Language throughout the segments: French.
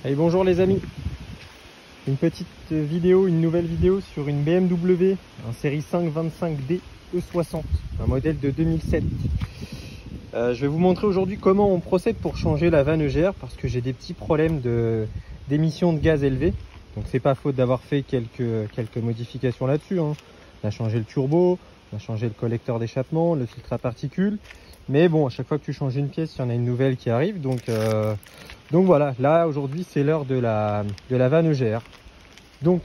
Allez, bonjour les amis, une petite vidéo, une nouvelle vidéo sur une BMW, un série 525D E60, un modèle de 2007. Je vais vous montrer aujourd'hui comment on procède pour changer la vanne EGR parce que j'ai des petits problèmes d'émissions de gaz élevées. Donc c'est pas faute d'avoir fait quelques modifications là-dessus, hein. On a changé le turbo, on a changé le collecteur d'échappement, le filtre à particules. Mais bon, à chaque fois que tu changes une pièce, il y en a une nouvelle qui arrive. Donc voilà, là aujourd'hui c'est l'heure de la vanne EGR. Donc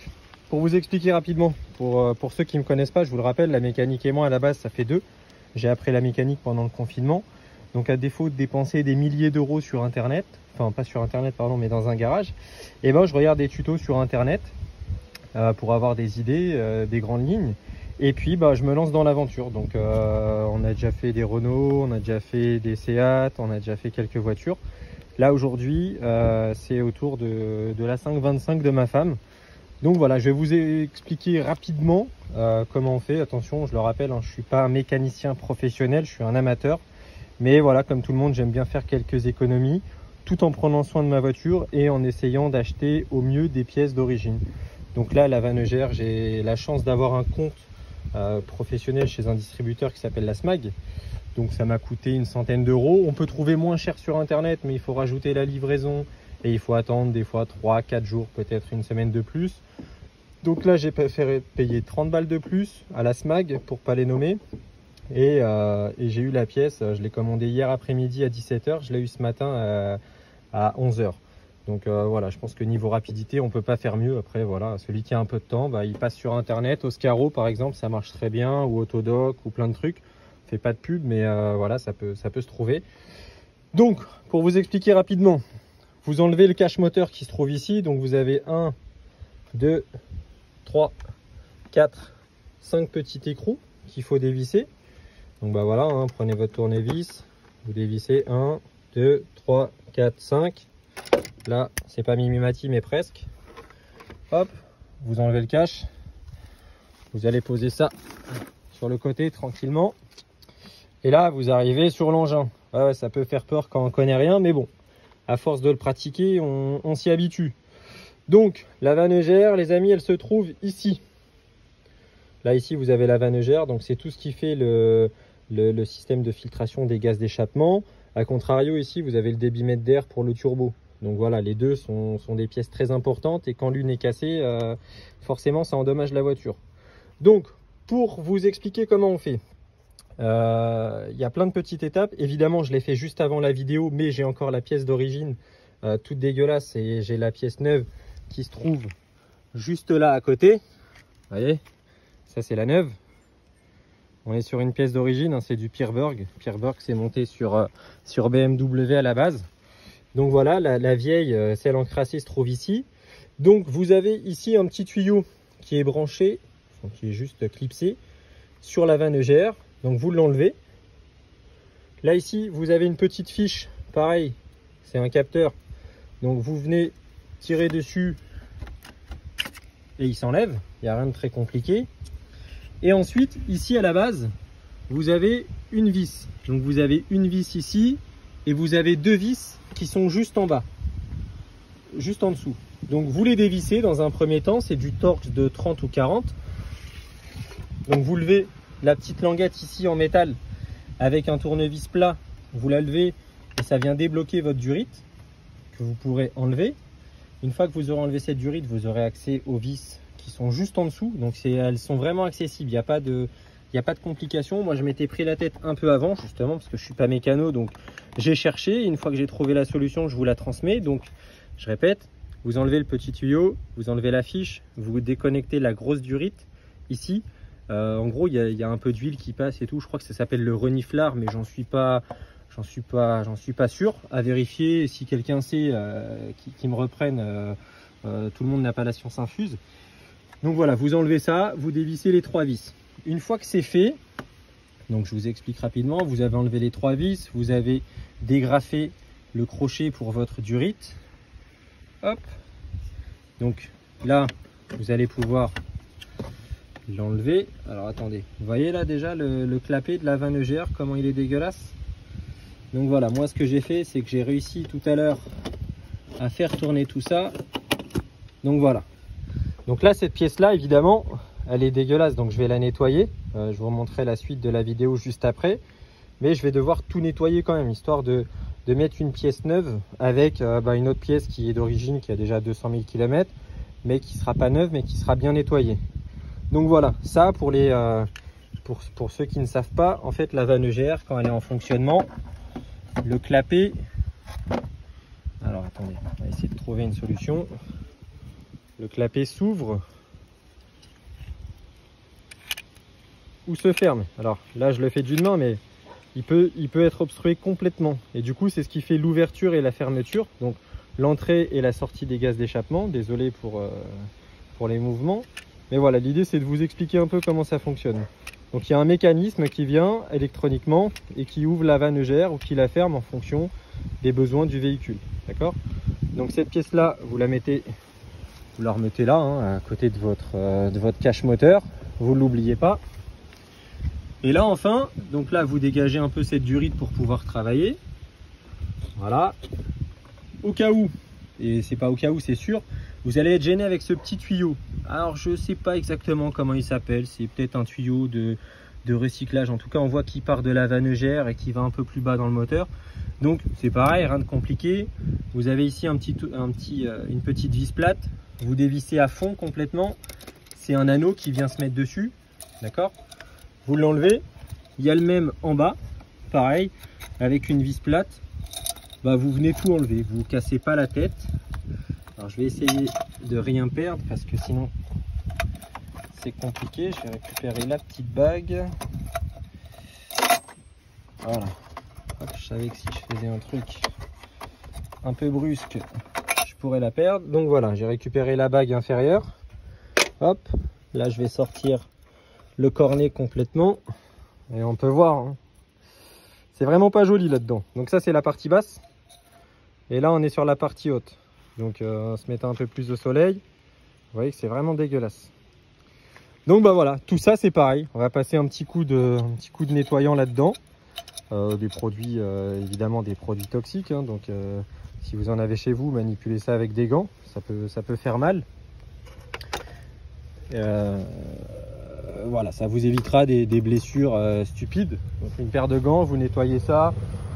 pour vous expliquer rapidement, pour ceux qui ne me connaissent pas, je vous le rappelle, la mécanique et moi à la base ça fait deux. J'ai appris la mécanique pendant le confinement. Donc à défaut de dépenser des milliers d'euros sur internet, enfin pas sur internet pardon, mais dans un garage, et ben je regarde des tutos sur internet pour avoir des idées, des grandes lignes. Et puis bah, je me lance dans l'aventure. Donc on a déjà fait des Renault, on a déjà fait des Seat, on a déjà fait quelques voitures. Là aujourd'hui c'est autour de la 525 de ma femme. Donc voilà, je vais vous expliquer rapidement comment on fait. Attention, je le rappelle, hein, je ne suis pas un mécanicien professionnel, je suis un amateur. Mais voilà, comme tout le monde, j'aime bien faire quelques économies tout en prenant soin de ma voiture et en essayant d'acheter au mieux des pièces d'origine. Donc là, la vanne EGR, j'ai la chance d'avoir un compte professionnel chez un distributeur qui s'appelle la SMAG. Donc ça m'a coûté une centaine d'euros. On peut trouver moins cher sur internet, mais il faut rajouter la livraison et il faut attendre des fois 3-4 jours, peut-être une semaine de plus. Donc là j'ai préféré payer 30 balles de plus à la SMAG pour pas les nommer. Et j'ai eu la pièce, je l'ai commandée hier après-midi à 17 h, je l'ai eu ce matin à 11 h. Donc voilà, je pense que niveau rapidité, on peut pas faire mieux. Après voilà, celui qui a un peu de temps, bah, il passe sur internet, Oscaro par exemple, ça marche très bien, ou Autodoc, ou plein de trucs. On fait pas de pub, mais voilà, ça peut se trouver. Donc, pour vous expliquer rapidement, vous enlevez le cache moteur qui se trouve ici. Donc vous avez 1, 2, 3, 4, 5 petits écrous qu'il faut dévisser. Donc bah voilà, hein, prenez votre tournevis, vous dévissez 1, 2, 3, 4, 5. Là, c'est pas mimimati, mais presque. Hop, vous enlevez le cache. Vous allez poser ça sur le côté tranquillement. Et là, vous arrivez sur l'engin. Ouais, ça peut faire peur quand on connaît rien, mais bon, à force de le pratiquer, on s'y habitue. Donc, la vanne EGR, les amis, elle se trouve ici. Là, ici, vous avez la vanne EGR, donc c'est tout ce qui fait le système de filtration des gaz d'échappement. A contrario, ici, vous avez le débitmètre d'air pour le turbo. Donc voilà, les deux sont des pièces très importantes et quand l'une est cassée, forcément, ça endommage la voiture. Donc, pour vous expliquer comment on fait, il y a plein de petites étapes. Évidemment, je l'ai fait juste avant la vidéo, mais j'ai encore la pièce d'origine toute dégueulasse et j'ai la pièce neuve qui se trouve juste là à côté. Vous voyez, ça c'est la neuve. On est sur une pièce d'origine, hein, c'est du Pierburg. Pierburg, c'est monté sur BMW à la base. Donc voilà, la vieille, celle encrassée, se trouve ici. Donc vous avez ici un petit tuyau qui est branché, enfin, qui est juste clipsé sur la vanne EGR. Donc vous l'enlevez. Là ici, vous avez une petite fiche, pareil, c'est un capteur. Donc vous venez tirer dessus et il s'enlève. Il n'y a rien de très compliqué. Et ensuite, ici à la base, vous avez une vis. Donc vous avez une vis ici et vous avez deux vis qui sont juste en bas, juste en dessous. Donc vous les dévissez dans un premier temps, c'est du Torx de 30 ou 40. Donc vous levez la petite languette ici en métal avec un tournevis plat, vous la levez et ça vient débloquer votre durite que vous pourrez enlever. Une fois que vous aurez enlevé cette durite, vous aurez accès aux vis qui sont juste en dessous, donc elles sont vraiment accessibles, il n'y a pas de complications. Moi je m'étais pris la tête un peu avant justement parce que je suis pas mécano, donc j'ai cherché. Une fois que j'ai trouvé la solution, je vous la transmets. Donc je répète, vous enlevez le petit tuyau, vous enlevez la fiche, vous déconnectez la grosse durite ici. En gros il y a un peu d'huile qui passe et tout, je crois que ça s'appelle le reniflard, mais j'en suis pas sûr, à vérifier. Si quelqu'un sait, qui me reprenne, tout le monde n'a pas la science infuse. Donc voilà, vous enlevez ça, vous dévissez les trois vis. Une fois que c'est fait, donc je vous explique rapidement, vous avez enlevé les trois vis, vous avez dégrafé le crochet pour votre durite. Hop. Donc là, vous allez pouvoir l'enlever. Alors attendez, vous voyez là déjà le clapet de la vanne EGR, comment il est dégueulasse. Donc voilà, moi ce que j'ai fait, c'est que j'ai réussi tout à l'heure à faire tourner tout ça. Donc voilà. Donc là, cette pièce-là, évidemment, elle est dégueulasse. Donc je vais la nettoyer. Je vous remontrerai la suite de la vidéo juste après. Mais je vais devoir tout nettoyer quand même, histoire de mettre une pièce neuve avec une autre pièce qui est d'origine, qui a déjà 200 000 km, mais qui ne sera pas neuve, mais qui sera bien nettoyée. Donc voilà, ça pour les pour ceux qui ne savent pas, en fait la vanne EGR, quand elle est en fonctionnement, le clapet, alors attendez, on va essayer de trouver une solution. Le clapet s'ouvre ou se ferme. Alors là je le fais d'une main, mais il peut être obstrué complètement. Et du coup c'est ce qui fait l'ouverture et la fermeture. Donc l'entrée et la sortie des gaz d'échappement. Désolé pour les mouvements. Mais voilà, l'idée c'est de vous expliquer un peu comment ça fonctionne. Donc il y a un mécanisme qui vient électroniquement et qui ouvre la vanne EGR ou qui la ferme en fonction des besoins du véhicule. D'accord? Donc cette pièce là, vous la remettez là, hein, à côté de votre cache moteur. Vous ne l'oubliez pas. Et là enfin, donc là vous dégagez un peu cette durite pour pouvoir travailler. Voilà. Au cas où, et c'est pas au cas où, c'est sûr, vous allez être gêné avec ce petit tuyau. Alors je sais pas exactement comment il s'appelle, c'est peut-être un tuyau de recyclage. En tout cas on voit qu'il part de la vanne EGR et qui va un peu plus bas dans le moteur. Donc c'est pareil, rien de compliqué. Vous avez ici une petite vis plate. Vous dévissez à fond complètement. C'est un anneau qui vient se mettre dessus. D'accord? Vous l'enlevez, il y a le même en bas, pareil, avec une vis plate. Vous venez tout enlever, vous ne cassez pas la tête. Alors je vais essayer de rien perdre parce que sinon c'est compliqué. Je vais récupérer la petite bague. Voilà. Hop, je savais que si je faisais un truc un peu brusque, je pourrais la perdre. Donc voilà, j'ai récupéré la bague inférieure. Hop, là je vais sortir le cornet complètement et on peut voir, hein. C'est vraiment pas joli là-dedans. Donc ça c'est la partie basse et là on est sur la partie haute. Donc en se mettant un peu plus de soleil, vous voyez que c'est vraiment dégueulasse. Donc voilà, tout ça c'est pareil. On va passer un petit coup de nettoyant là-dedans. Des produits, évidemment des produits toxiques, hein. Donc si vous en avez chez vous, manipulez ça avec des gants, ça peut faire mal. Voilà, ça vous évitera des blessures stupides. Donc une paire de gants, vous nettoyez ça.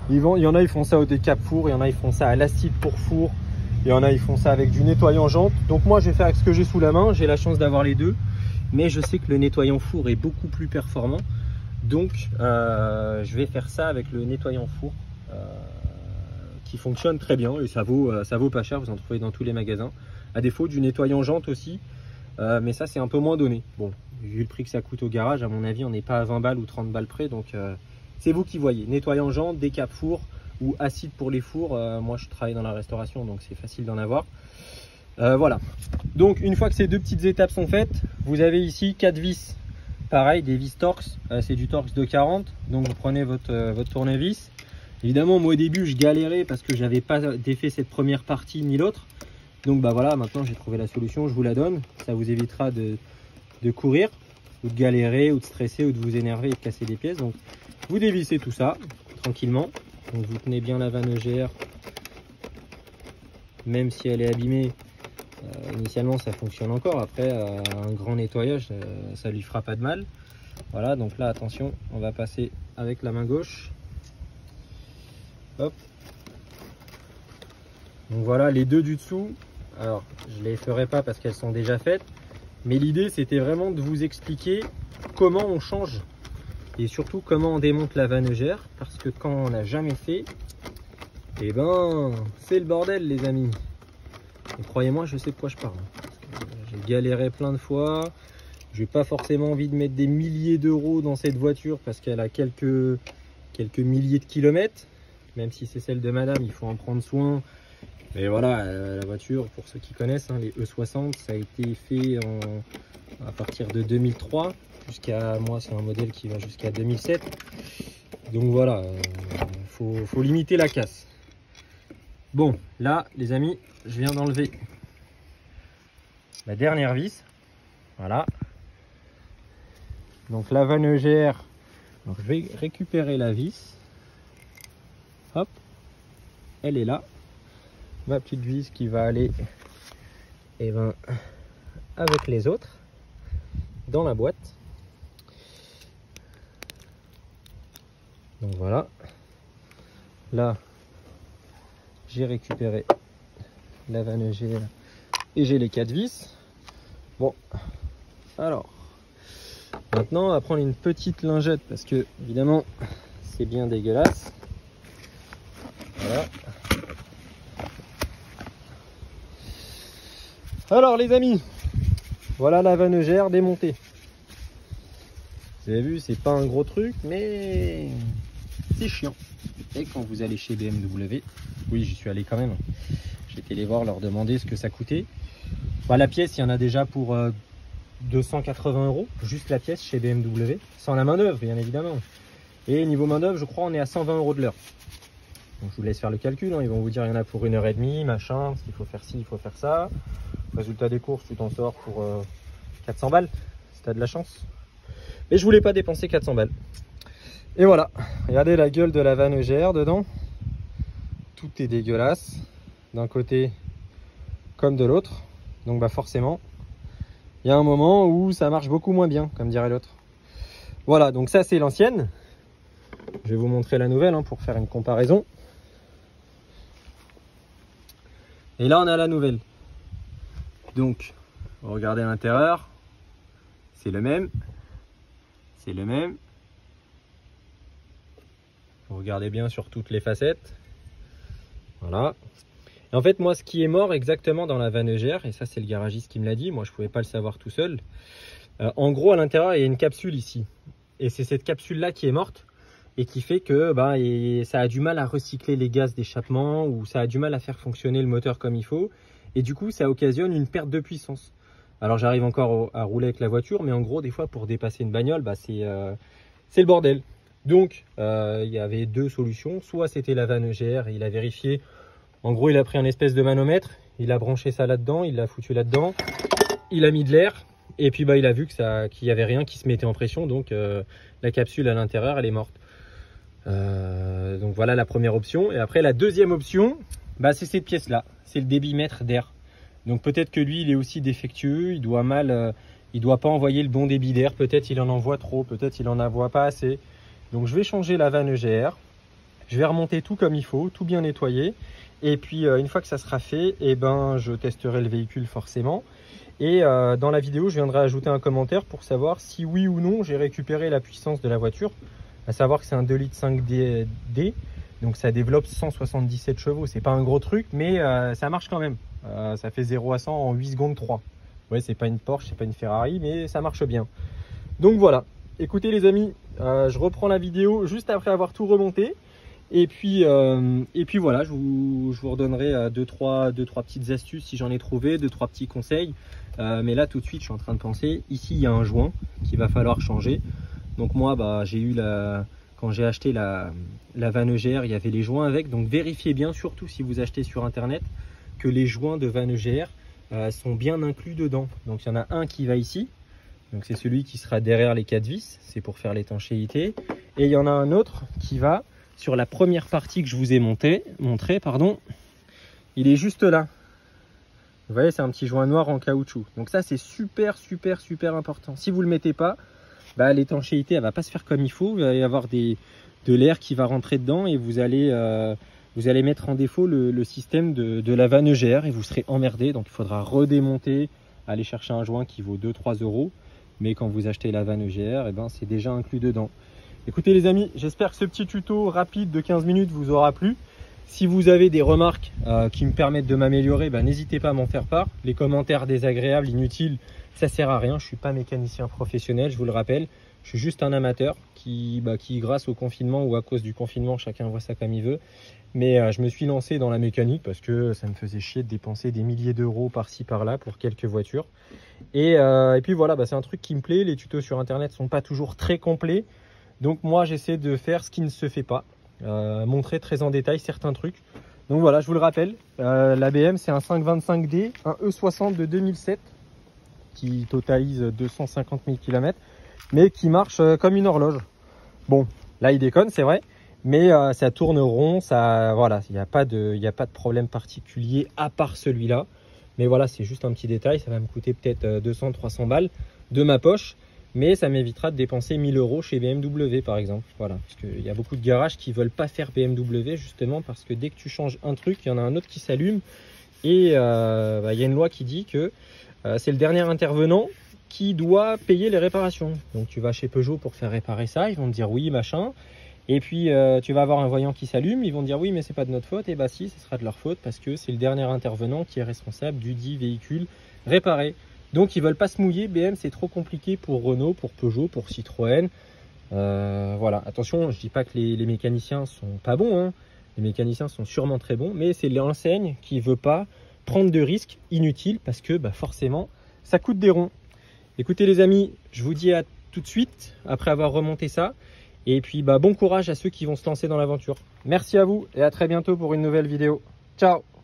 Il y en a, ils font ça au décap four, il y en a, ils font ça à l'acide pour four, il y en a, ils font ça avec du nettoyant jante. Donc moi, je vais faire avec ce que j'ai sous la main. J'ai la chance d'avoir les deux, mais je sais que le nettoyant four est beaucoup plus performant. Donc je vais faire ça avec le nettoyant four qui fonctionne très bien et ça vaut pas cher. Vous en trouvez dans tous les magasins. À défaut du nettoyant jante aussi. Mais ça c'est un peu moins donné. Bon, vu le prix que ça coûte au garage, à mon avis on n'est pas à 20 balles ou 30 balles près, donc c'est vous qui voyez. Nettoyant jante, décap four ou acide pour les fours. Moi je travaille dans la restauration donc c'est facile d'en avoir. Voilà, donc une fois que ces deux petites étapes sont faites, vous avez ici 4 vis, pareil, des vis Torx. C'est du Torx de 40, donc vous prenez votre tournevis. Évidemment moi au début je galérais parce que j'avais pas défait cette première partie ni l'autre. Donc voilà, maintenant j'ai trouvé la solution, je vous la donne. Ça vous évitera de courir, ou de galérer, ou de stresser, ou de vous énerver et de casser des pièces. Donc vous dévissez tout ça tranquillement. Donc vous tenez bien la vanne EGR, même si elle est abîmée. Initialement ça fonctionne encore. Après un grand nettoyage, ça lui fera pas de mal. Voilà, donc là attention, on va passer avec la main gauche. Hop. Donc voilà les deux du dessous. Alors, je ne les ferai pas parce qu'elles sont déjà faites, mais l'idée c'était vraiment de vous expliquer comment on change et surtout comment on démonte la vanne EGR, parce que quand on n'a jamais fait, eh ben c'est le bordel les amis. Et croyez-moi, je sais de quoi je parle. J'ai galéré plein de fois, j'ai pas forcément envie de mettre des milliers d'euros dans cette voiture parce qu'elle a quelques milliers de kilomètres, même si c'est celle de madame, il faut en prendre soin. Et voilà, la voiture, pour ceux qui connaissent, hein, les E60, ça a été fait à partir de 2003 jusqu'à, moi c'est un modèle qui va jusqu'à 2007. Donc voilà, faut limiter la casse. Bon, là les amis, je viens d'enlever la dernière vis. Voilà. Donc la vanne EGR, donc je vais récupérer la vis. Hop, elle est là. ma petite vis qui va aller avec les autres dans la boîte. Donc voilà, là j'ai récupéré la vanne EGR et j'ai les 4 vis. Bon, alors maintenant on va prendre une petite lingette parce que évidemment c'est bien dégueulasse. Voilà. Alors les amis, voilà la vanne EGR démontée. Vous avez vu, c'est pas un gros truc, mais c'est chiant. Et quand vous allez chez BMW, oui, j'y suis allé quand même. J'ai été les voir, leur demander ce que ça coûtait. Bah, la pièce, il y en a déjà pour 280 €, juste la pièce chez BMW, sans la main d'œuvre, bien évidemment. Et niveau main d'œuvre, je crois, on est à 120 € de l'heure. Donc je vous laisse faire le calcul, hein. Ils vont vous dire il y en a pour 1h30, machin, parce qu'il faut faire ci, il faut faire ça. Résultat des courses, tu t'en sors pour 400 balles, si tu as de la chance. Mais je voulais pas dépenser 400 balles. Et voilà, regardez la gueule de la vanne EGR dedans. Tout est dégueulasse, d'un côté comme de l'autre. Donc bah forcément, il y a un moment où ça marche beaucoup moins bien, comme dirait l'autre. Voilà, donc ça c'est l'ancienne. Je vais vous montrer la nouvelle, hein, pour faire une comparaison. Et là on a la nouvelle. Donc, regardez à l'intérieur, c'est le même. C'est le même. Regardez bien sur toutes les facettes. Voilà. Et en fait, moi, ce qui est mort exactement dans la vanne EGR, et ça, c'est le garagiste qui me l'a dit, moi, je ne pouvais pas le savoir tout seul. En gros, à l'intérieur, il y a une capsule ici. Et c'est cette capsule-là qui est morte et qui fait que ça a du mal à recycler les gaz d'échappement ou ça a du mal à faire fonctionner le moteur comme il faut. Et du coup, ça occasionne une perte de puissance. Alors j'arrive encore à rouler avec la voiture, mais en gros des fois pour dépasser une bagnole, c'est le bordel. Donc il y avait deux solutions, soit c'était la vanne EGR et il a vérifié, en gros il a pris un espèce de manomètre, il a branché ça là-dedans, il l'a foutu là-dedans, il a mis de l'air et puis il a vu qu'il n'y avait rien qui se mettait en pression, donc la capsule à l'intérieur elle est morte. Donc voilà la première option. Et après la deuxième option, c'est cette pièce là, c'est le débitmètre d'air. Donc peut-être que lui il est aussi défectueux, il doit pas envoyer le bon débit d'air, peut-être il en envoie trop, peut-être il en envoie pas assez. Donc je vais changer la vanne EGR, je vais remonter tout comme il faut, tout bien nettoyer. Et puis une fois que ça sera fait, je testerai le véhicule forcément. Et dans la vidéo je viendrai ajouter un commentaire pour savoir si oui ou non j'ai récupéré la puissance de la voiture. À savoir que c'est un 2,5 litres, donc ça développe 177 chevaux, c'est pas un gros truc, mais ça marche quand même. Ça fait 0 à 100 en 8 secondes 3. Ouais, c'est pas une Porsche, c'est pas une Ferrari, mais ça marche bien. Donc voilà, écoutez les amis, je reprends la vidéo juste après avoir tout remonté. Et puis voilà, je vous redonnerai deux, trois petites astuces si j'en ai trouvé, 2-3 petits conseils. Mais là tout de suite, je suis en train de penser, ici il y a un joint qu'il va falloir changer. Donc moi, j'ai eu quand j'ai acheté la vanne EGR, il y avait les joints avec. Donc vérifiez bien, surtout si vous achetez sur internet, que les joints de vanne EGR sont bien inclus dedans. Donc il y en a un qui va ici, donc c'est celui qui sera derrière les 4 vis, c'est pour faire l'étanchéité. Et il y en a un autre qui va sur la première partie que je vous ai montré, il est juste là. Vous voyez, c'est un petit joint noir en caoutchouc. Donc ça c'est super important. Si vous le mettez pas, l'étanchéité elle va pas se faire comme il faut, il va y avoir de l'air qui va rentrer dedans et vous allez mettre en défaut le système de la vanne EGR et vous serez emmerdé. Donc il faudra redémonter, aller chercher un joint qui vaut 2-3 €, mais quand vous achetez la vanne EGR, c'est déjà inclus dedans. Écoutez les amis, j'espère que ce petit tuto rapide de 15 minutes vous aura plu. Si vous avez des remarques qui me permettent de m'améliorer, n'hésitez pas à m'en faire part. Les commentaires désagréables, inutiles, ça sert à rien. Je suis pas mécanicien professionnel, je vous le rappelle. Je suis juste un amateur qui grâce au confinement ou à cause du confinement, chacun voit ça comme il veut. Mais je me suis lancé dans la mécanique parce que ça me faisait chier de dépenser des milliers d'euros par-ci par-là pour quelques voitures. Et puis voilà, c'est un truc qui me plaît. Les tutos sur internet sont pas toujours très complets. Donc moi j'essaie de faire ce qui ne se fait pas. Montrer très en détail certains trucs. Donc voilà, je vous le rappelle, la BM c'est un 525D, un E60 de 2007 qui totalise 250 000 km, mais qui marche comme une horloge. Bon, là il déconne, c'est vrai, Mais ça tourne rond, ça, voilà, il n'y a pas de problème particulier à part celui-là. Mais voilà, c'est juste un petit détail, ça va me coûter peut-être 200-300 balles de ma poche. Mais ça m'évitera de dépenser 1000 € chez BMW par exemple. Voilà, parce qu'il y a beaucoup de garages qui ne veulent pas faire BMW justement parce que dès que tu changes un truc, il y en a un autre qui s'allume. Et il y a une loi qui dit que c'est le dernier intervenant qui doit payer les réparations. Donc tu vas chez Peugeot pour faire réparer ça, ils vont te dire oui, machin. Et puis tu vas avoir un voyant qui s'allume, ils vont te dire oui, mais c'est pas de notre faute. Et bah si, ce sera de leur faute parce que c'est le dernier intervenant qui est responsable du dit véhicule réparé. Donc ils veulent pas se mouiller. BM, c'est trop compliqué pour Renault, pour Peugeot, pour Citroën. Voilà, attention, je dis pas que les mécaniciens sont pas bons, hein. Les mécaniciens sont sûrement très bons, mais c'est l'enseigne qui veut pas prendre de risques inutiles parce que bah, forcément ça coûte des ronds. Écoutez les amis, je vous dis à tout de suite après avoir remonté ça. Et puis bah, bon courage à ceux qui vont se lancer dans l'aventure. Merci à vous et à très bientôt pour une nouvelle vidéo. Ciao!